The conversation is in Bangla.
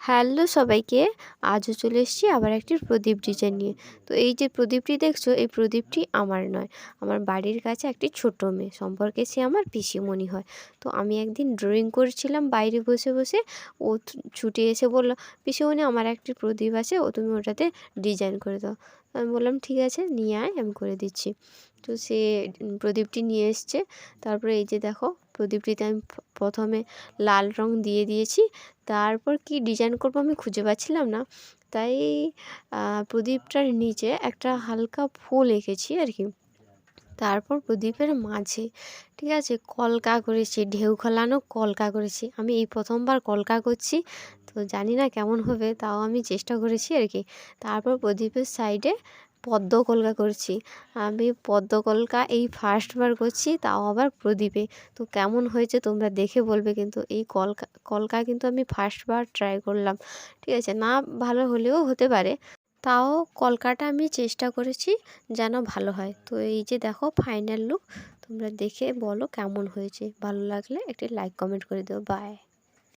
হ্যালো সবাইকে, আজও চলে এসেছি আবার একটি প্রদীপ ডিজাইন নিয়ে। তো এই যে প্রদীপটি দেখছো, এই প্রদীপটি আমার নয়, আমার বাড়ির কাছে একটি ছোট মেয়ে সম্পর্কে সে আমার পিসিমণি হয়। তো আমি একদিন ড্রয়িং করছিলাম বাইরে বসে বসে, ও ছুটে এসে বলল, পিসিমণি আমার একটি প্রদীপ আছে, তুমি ওটাতে ডিজাইন করে দাও। আমি বললাম ঠিক আছে, নিয়ে আয়, আমি করে দিচ্ছি। তো সে প্রদীপটি নিয়ে এসছে। তারপরে এই যে দেখো, প্রদীপটিতে আমি প্রথমে লাল রং দিয়ে দিয়েছি। তারপর কি ডিজাইন করব আমি খুঁজে পাচ্ছিলাম না, তাই প্রদীপটার নিচে একটা হালকা ফুল এঁকেছি আর কি। তারপর প্রদীপের মাঝে, ঠিক আছে, কলকা করেছি, ঢেউ খেলানো কলকা করেছি। আমি এই প্রথমবার কলকা করছি, তো জানি না কেমন হবে, তাও আমি চেষ্টা করেছি আর কি। তারপর প্রদীপের সাইডে পদ্ম কলকা করছি। আমি পদ্ম কলকা এই ফার্স্টবার করছি, তাও আবার প্রদীপে। তো কেমন হয়েছে তোমরা দেখে বলবে, কিন্তু এই কলকা কলকা কিন্তু আমি ফার্স্টবার ট্রাই করলাম, ঠিক আছে, না ভালো হলেও হতে পারে, তাও কলকাটা আমি চেষ্টা করেছি যেন ভালো হয়। তো এই যে দেখো ফাইনাল লুক, তোমরা দেখে বলো কেমন হয়েছে। ভালো লাগলে একটি লাইক কমেন্ট করে দিও। বাই।